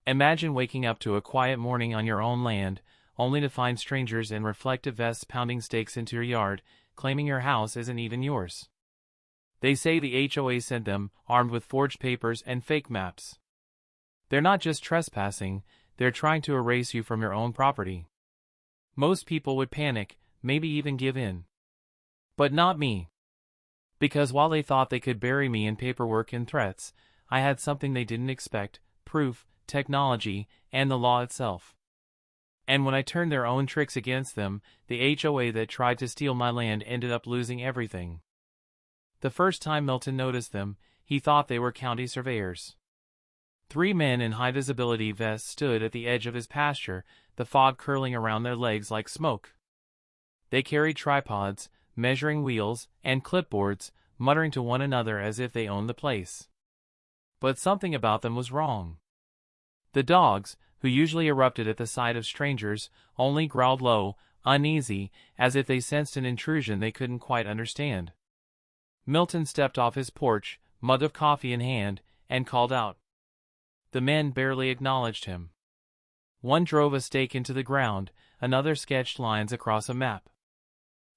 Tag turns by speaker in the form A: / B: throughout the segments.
A: Imagine waking up to a quiet morning on your own land, only to find strangers in reflective vests pounding stakes into your yard, claiming your house isn't even yours. They say the HOA sent them, armed with forged papers and fake maps. They're not just trespassing, they're trying to erase you from your own property. Most people would panic, maybe even give in. But not me. Because while they thought they could bury me in paperwork and threats, I had something they didn't expect: proof, technology, and the law itself. And when I turned their own tricks against them, the HOA that tried to steal my land ended up losing everything. The first time Milton noticed them, he thought they were county surveyors. 3 men in high-visibility vests stood at the edge of his pasture, the fog curling around their legs like smoke. They carried tripods, measuring wheels, and clipboards, muttering to one another as if they owned the place. But something about them was wrong. The dogs, who usually erupted at the sight of strangers, only growled low, uneasy, as if they sensed an intrusion they couldn't quite understand. Milton stepped off his porch, mug of coffee in hand, and called out. The men barely acknowledged him. One drove a stake into the ground, another sketched lines across a map.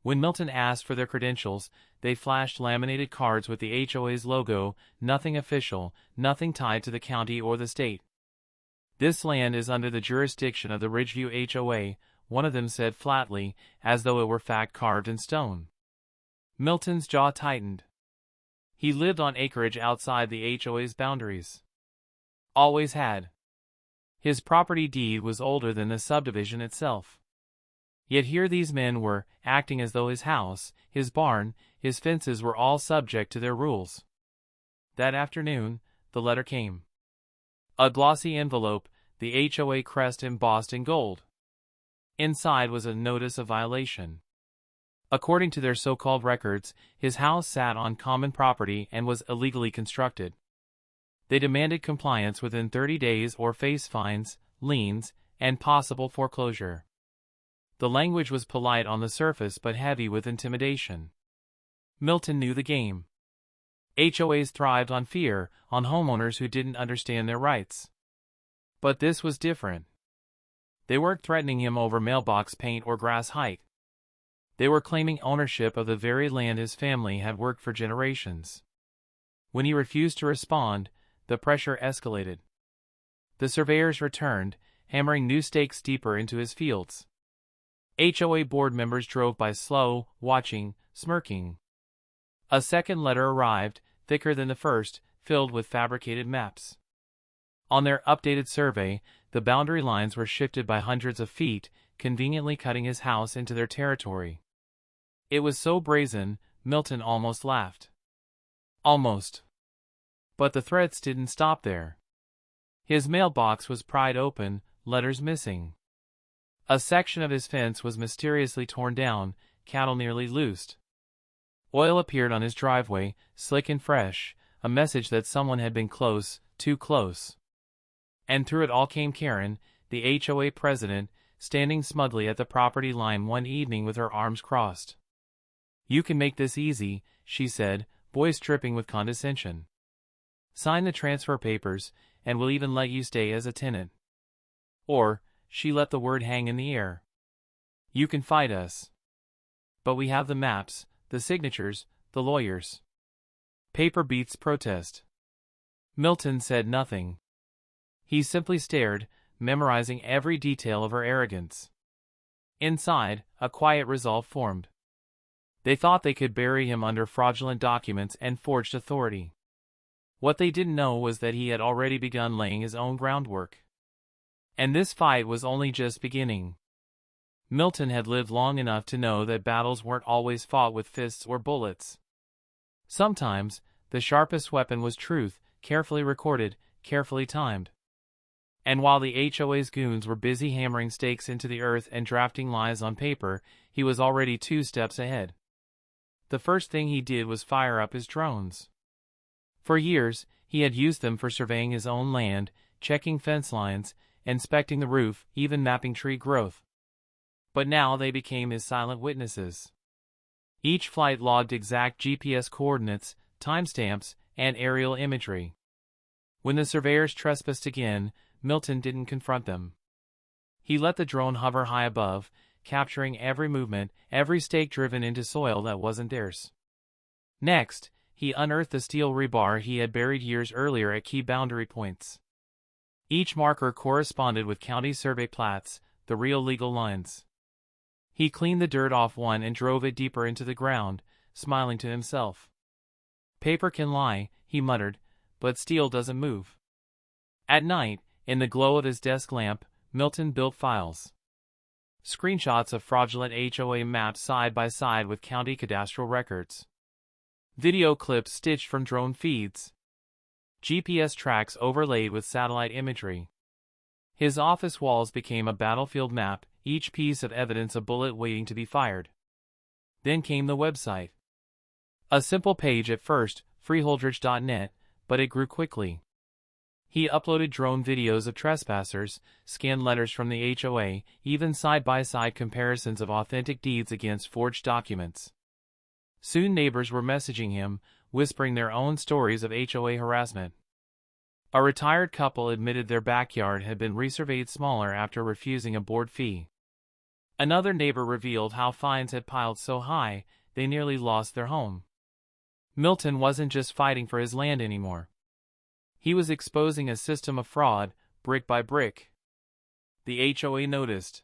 A: When Milton asked for their credentials, they flashed laminated cards with the HOA's logo, nothing official, nothing tied to the county or the state. This land is under the jurisdiction of the Ridgeview HOA, one of them said flatly, as though it were fact carved in stone. Milton's jaw tightened. He lived on acreage outside the HOA's boundaries. Always had. His property deed was older than the subdivision itself. Yet here these men were, acting as though his house, his barn, his fences were all subject to their rules. That afternoon, the letter came. A glossy envelope, the HOA crest embossed in gold. Inside was a notice of violation. According to their so-called records, his house sat on common property and was illegally constructed. They demanded compliance within 30 days or face fines, liens, and possible foreclosure. The language was polite on the surface but heavy with intimidation. Milton knew the game. HOAs thrived on fear, on homeowners who didn't understand their rights. But this was different. They weren't threatening him over mailbox paint or grass height. They were claiming ownership of the very land his family had worked for generations. When he refused to respond, the pressure escalated. The surveyors returned, hammering new stakes deeper into his fields. HOA board members drove by slow, watching, smirking. A second letter arrived, thicker than the first, filled with fabricated maps. On their updated survey, the boundary lines were shifted by hundreds of feet, conveniently cutting his house into their territory. It was so brazen, Milton almost laughed. Almost. But the threats didn't stop there. His mailbox was pried open, letters missing. A section of his fence was mysteriously torn down, cattle nearly loosed. Oil appeared on his driveway, slick and fresh, a message that someone had been close, too close. And through it all came Karen, the HOA president, standing smugly at the property line one evening with her arms crossed. "You can make this easy," she said, voice dripping with condescension. "Sign the transfer papers, and we'll even let you stay as a tenant." Or, she let the word hang in the air. "You can fight us. But we have the maps, the signatures, the lawyers." Paper beats protest. Milton said nothing. He simply stared, memorizing every detail of her arrogance. Inside, a quiet resolve formed. They thought they could bury him under fraudulent documents and forged authority. What they didn't know was that he had already begun laying his own groundwork. And this fight was only just beginning. Milton had lived long enough to know that battles weren't always fought with fists or bullets. Sometimes, the sharpest weapon was truth, carefully recorded, carefully timed. And while the HOA's goons were busy hammering stakes into the earth and drafting lies on paper, he was already 2 steps ahead. The first thing he did was fire up his drones. For years, he had used them for surveying his own land, checking fence lines, inspecting the roof, even mapping tree growth. But now they became his silent witnesses. Each flight logged exact GPS coordinates, timestamps, and aerial imagery. When the surveyors trespassed again, Milton didn't confront them. He let the drone hover high above, capturing every movement, every stake driven into soil that wasn't theirs. Next, he unearthed the steel rebar he had buried years earlier at key boundary points. Each marker corresponded with county survey plats, the real legal lines. He cleaned the dirt off one and drove it deeper into the ground, smiling to himself. Paper can lie, he muttered, but steel doesn't move. At night, in the glow of his desk lamp, Milton built files. Screenshots of fraudulent HOA maps side by side with county cadastral records. Video clips stitched from drone feeds. GPS tracks overlaid with satellite imagery. His office walls became a battlefield map, each piece of evidence a bullet waiting to be fired. Then came the website. A simple page at first, freeholdridge.net, but it grew quickly. He uploaded drone videos of trespassers, scanned letters from the HOA, even side-by-side comparisons of authentic deeds against forged documents. Soon neighbors were messaging him, whispering their own stories of HOA harassment. A retired couple admitted their backyard had been resurveyed smaller after refusing a board fee. Another neighbor revealed how fines had piled so high, they nearly lost their home. Milton wasn't just fighting for his land anymore. He was exposing a system of fraud, brick by brick. The HOA noticed.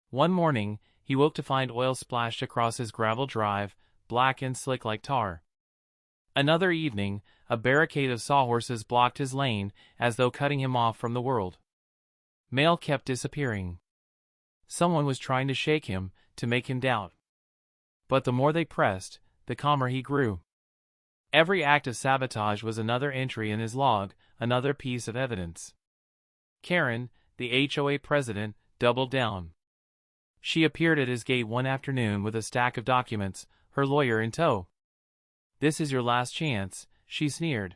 A: One morning, he woke to find oil splashed across his gravel drive, black and slick like tar. Another evening, a barricade of sawhorses blocked his lane, as though cutting him off from the world. Mail kept disappearing. Someone was trying to shake him, to make him doubt. But the more they pressed, the calmer he grew. Every act of sabotage was another entry in his log, another piece of evidence. Karen, the HOA president, doubled down. She appeared at his gate one afternoon with a stack of documents, her lawyer in tow. "This is your last chance," she sneered.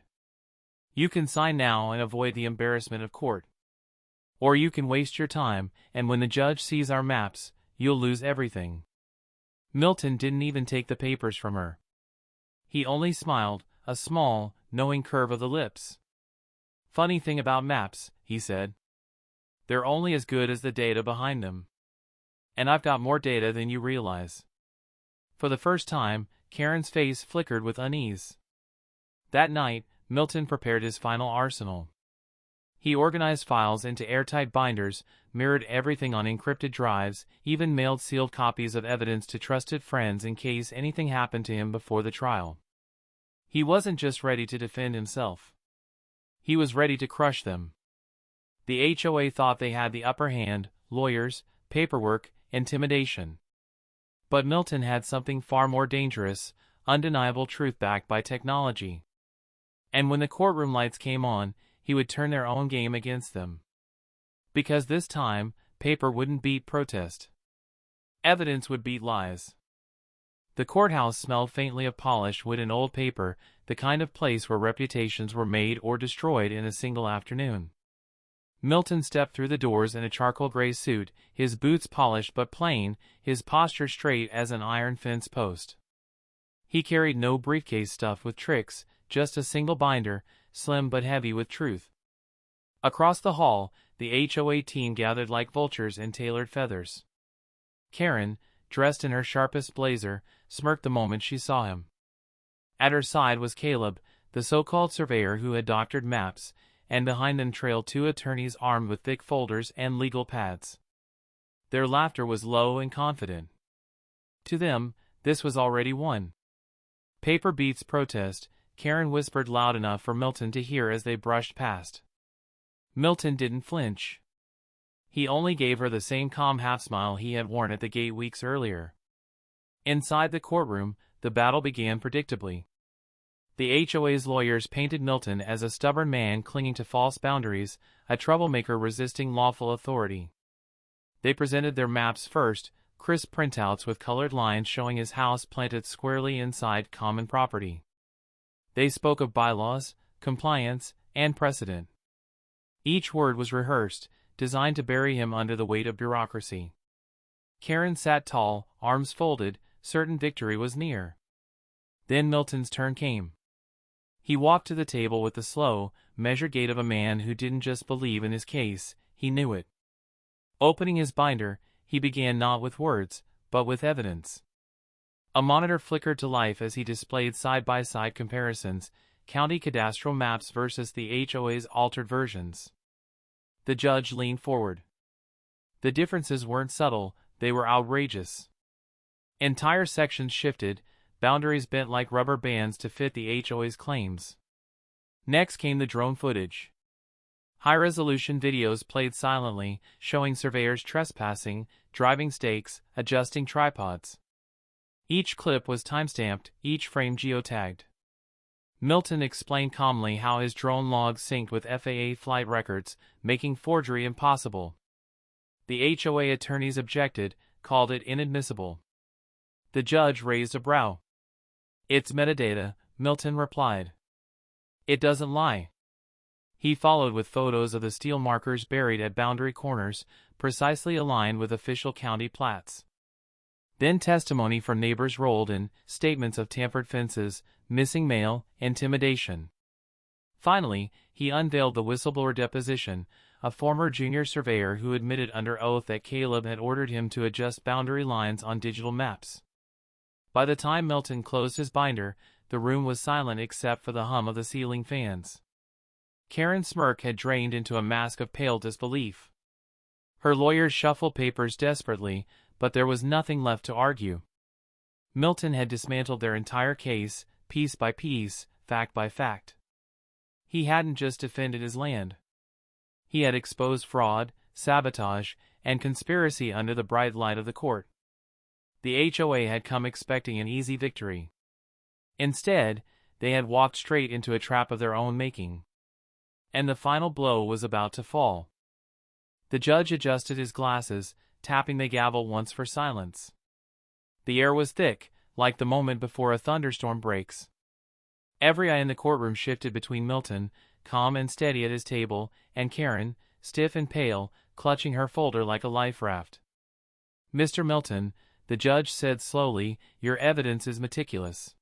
A: "You can sign now and avoid the embarrassment of court. Or you can waste your time, and when the judge sees our maps, you'll lose everything." Milton didn't even take the papers from her. He only smiled, a small, knowing curve of the lips. "Funny thing about maps," he said. "They're only as good as the data behind them. And I've got more data than you realize." For the first time, Karen's face flickered with unease. That night, Milton prepared his final arsenal. He organized files into airtight binders, mirrored everything on encrypted drives, even mailed sealed copies of evidence to trusted friends in case anything happened to him before the trial. He wasn't just ready to defend himself. He was ready to crush them. The HOA thought they had the upper hand, lawyers, paperwork, intimidation. But Milton had something far more dangerous, undeniable truth backed by technology. And when the courtroom lights came on, he would turn their own game against them. Because this time, paper wouldn't beat protest. Evidence would beat lies. The courthouse smelled faintly of polished wood and old paper, the kind of place where reputations were made or destroyed in a single afternoon. Milton stepped through the doors in a charcoal gray suit, his boots polished but plain, his posture straight as an iron fence post. He carried no briefcase stuffed with tricks, just a single binder, slim but heavy with truth. Across the hall, the HOA team gathered like vultures in tailored feathers. Karen, dressed in her sharpest blazer, smirked the moment she saw him. At her side was Caleb, the so-called surveyor who had doctored maps, and behind them trailed two attorneys armed with thick folders and legal pads. Their laughter was low and confident. To them, this was already won. "Paper beats protest," Karen whispered loud enough for Milton to hear as they brushed past. Milton didn't flinch. He only gave her the same calm half-smile he had worn at the gate weeks earlier. Inside the courtroom, the battle began predictably. The HOA's lawyers painted Milton as a stubborn man clinging to false boundaries, a troublemaker resisting lawful authority. They presented their maps first, crisp printouts with colored lines showing his house planted squarely inside common property. They spoke of bylaws, compliance, and precedent. Each word was rehearsed, designed to bury him under the weight of bureaucracy. Karen sat tall, arms folded, certain victory was near. Then Milton's turn came. He walked to the table with the slow, measured gait of a man who didn't just believe in his case, he knew it. Opening his binder, he began not with words, but with evidence. A monitor flickered to life as he displayed side-by-side comparisons, county cadastral maps versus the HOA's altered versions. The judge leaned forward. The differences weren't subtle, they were outrageous. Entire sections shifted, boundaries bent like rubber bands to fit the HOA's claims. Next came the drone footage. High-resolution videos played silently, showing surveyors trespassing, driving stakes, adjusting tripods. Each clip was timestamped, each frame geotagged. Milton explained calmly how his drone logs synced with FAA flight records, making forgery impossible. The HOA attorneys objected, called it inadmissible. The judge raised a brow. "It's metadata," Milton replied. "It doesn't lie." He followed with photos of the steel markers buried at boundary corners, precisely aligned with official county plats. Then testimony from neighbors rolled in, statements of tampered fences, missing mail, intimidation. Finally, he unveiled the whistleblower deposition, a former junior surveyor who admitted under oath that Caleb had ordered him to adjust boundary lines on digital maps. By the time Milton closed his binder, the room was silent except for the hum of the ceiling fans. Karen's smirk had drained into a mask of pale disbelief. Her lawyers shuffled papers desperately, but there was nothing left to argue. Milton had dismantled their entire case, piece by piece, fact by fact. He hadn't just defended his land. He had exposed fraud, sabotage, and conspiracy under the bright light of the court. The HOA had come expecting an easy victory. Instead, they had walked straight into a trap of their own making. And the final blow was about to fall. The judge adjusted his glasses, tapping the gavel once for silence. The air was thick, like the moment before a thunderstorm breaks. Every eye in the courtroom shifted between Milton, calm and steady at his table, and Karen, stiff and pale, clutching her folder like a life raft. "Mr. Milton," the judge said slowly, "your evidence is meticulous.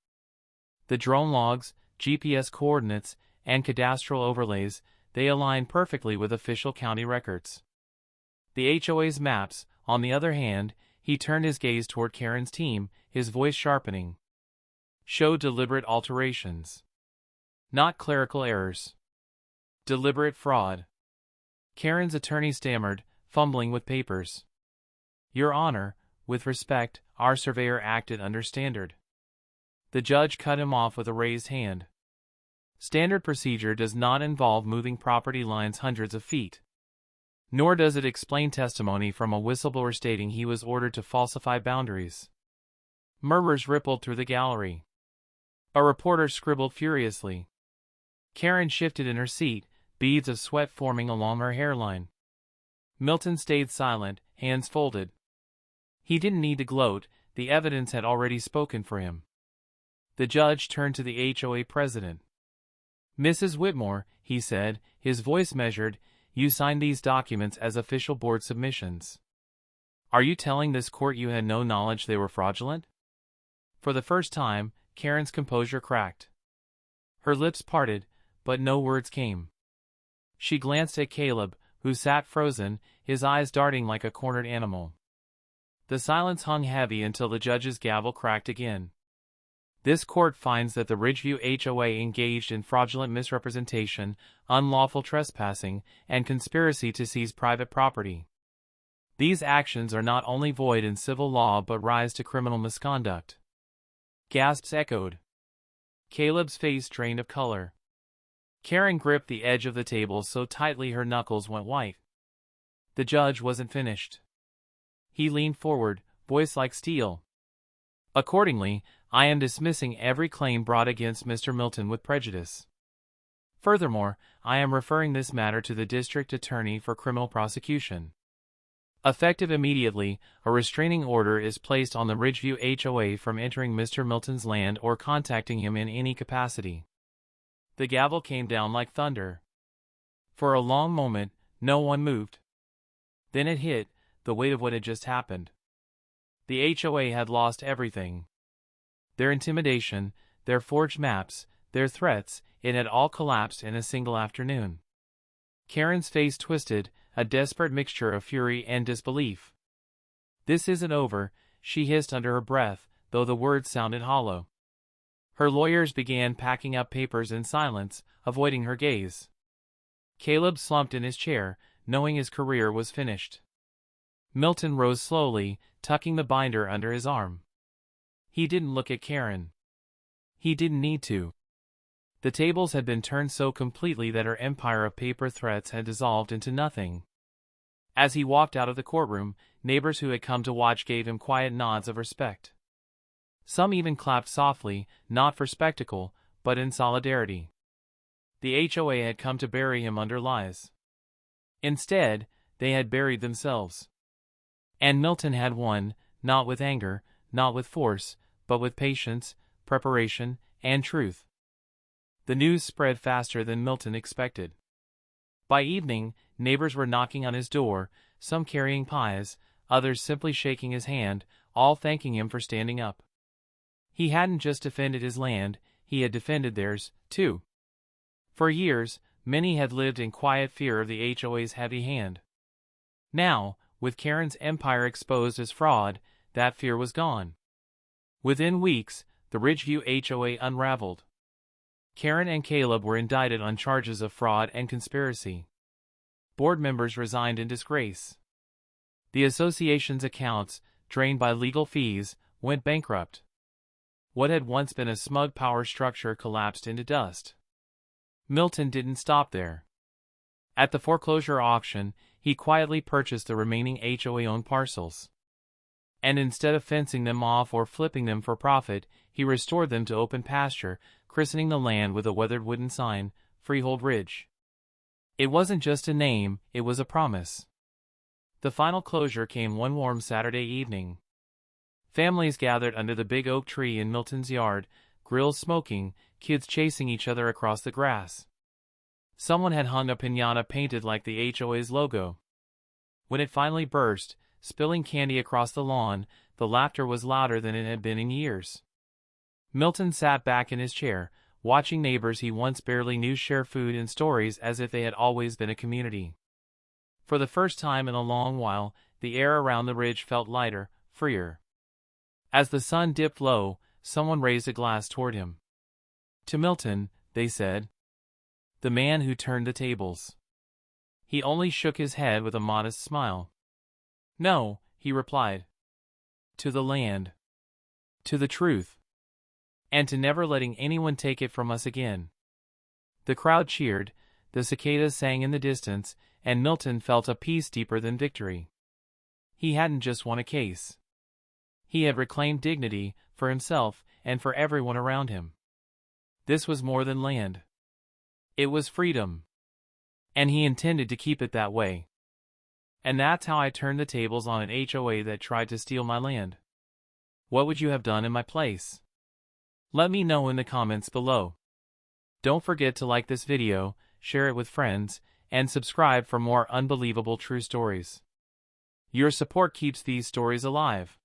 A: The drone logs, GPS coordinates, and cadastral overlays, they align perfectly with official county records. The HOA's maps, on the other hand," he turned his gaze toward Karen's team, his voice sharpening, "show deliberate alterations. Not clerical errors. Deliberate fraud." Karen's attorney stammered, fumbling with papers. "Your Honor, with respect, our surveyor acted under standard." The judge cut him off with a raised hand. "Standard procedure does not involve moving property lines hundreds of feet. Nor does it explain testimony from a whistleblower stating he was ordered to falsify boundaries." Murmurs rippled through the gallery. A reporter scribbled furiously. Karen shifted in her seat, beads of sweat forming along her hairline. Milton stayed silent, hands folded. He didn't need to gloat, the evidence had already spoken for him. The judge turned to the HOA president. "Mrs. Whitmore," he said, his voice measured, "you signed these documents as official board submissions. Are you telling this court you had no knowledge they were fraudulent?" For the first time, Karen's composure cracked. Her lips parted, but no words came. She glanced at Caleb, who sat frozen, his eyes darting like a cornered animal. The silence hung heavy until the judge's gavel cracked again. "This court finds that the Ridgeview HOA engaged in fraudulent misrepresentation, unlawful trespassing, and conspiracy to seize private property. These actions are not only void in civil law but rise to criminal misconduct." Gasps echoed. Caleb's face drained of color. Karen gripped the edge of the table so tightly her knuckles went white. The judge wasn't finished. He leaned forward, voice like steel. "Accordingly, I am dismissing every claim brought against Mr. Milton with prejudice. Furthermore, I am referring this matter to the district attorney for criminal prosecution. Effective immediately, a restraining order is placed on the Ridgeview HOA from entering Mr. Milton's land or contacting him in any capacity." The gavel came down like thunder. For a long moment, no one moved. Then it hit, the weight of what had just happened. The HOA had lost everything. Their intimidation, their forged maps, their threats, it had all collapsed in a single afternoon. Karen's face twisted, a desperate mixture of fury and disbelief. "This isn't over," she hissed under her breath, though the words sounded hollow. Her lawyers began packing up papers in silence, avoiding her gaze. Caleb slumped in his chair, knowing his career was finished. Milton rose slowly, tucking the binder under his arm. He didn't look at Karen. He didn't need to. The tables had been turned so completely that her empire of paper threats had dissolved into nothing. As he walked out of the courtroom, neighbors who had come to watch gave him quiet nods of respect. Some even clapped softly, not for spectacle, but in solidarity. The HOA had come to bury him under lies. Instead, they had buried themselves. And Milton had won, not with anger, not with force, but with patience, preparation, and truth. The news spread faster than Milton expected. By evening, neighbors were knocking on his door, some carrying pies, others simply shaking his hand, all thanking him for standing up. He hadn't just defended his land, he had defended theirs, too. For years, many had lived in quiet fear of the HOA's heavy hand. Now, with Karen's empire exposed as fraud, that fear was gone. Within weeks, the Ridgeview HOA unraveled. Karen and Caleb were indicted on charges of fraud and conspiracy. Board members resigned in disgrace. The association's accounts, drained by legal fees, went bankrupt. What had once been a smug power structure collapsed into dust. Milton didn't stop there. At the foreclosure auction, he quietly purchased the remaining HOA-owned parcels. And instead of fencing them off or flipping them for profit, he restored them to open pasture, christening the land with a weathered wooden sign, Freehold Ridge. It wasn't just a name, it was a promise. The final closure came one warm Saturday evening. Families gathered under the big oak tree in Milton's yard, grills smoking, kids chasing each other across the grass. Someone had hung a piñata painted like the HOA's logo. When it finally burst, spilling candy across the lawn, the laughter was louder than it had been in years. Milton sat back in his chair, watching neighbors he once barely knew share food and stories as if they had always been a community. For the first time in a long while, the air around the ridge felt lighter, freer. As the sun dipped low, someone raised a glass toward him. "To Milton," they said. "The man who turned the tables." He only shook his head with a modest smile. "No," he replied. "To the land. To the truth. And to never letting anyone take it from us again." The crowd cheered, the cicadas sang in the distance, and Milton felt a peace deeper than victory. He hadn't just won a case. He had reclaimed dignity, for himself, and for everyone around him. This was more than land. It was freedom. And he intended to keep it that way. And that's how I turned the tables on an HOA that tried to steal my land. What would you have done in my place? Let me know in the comments below. Don't forget to like this video, share it with friends, and subscribe for more unbelievable true stories. Your support keeps these stories alive.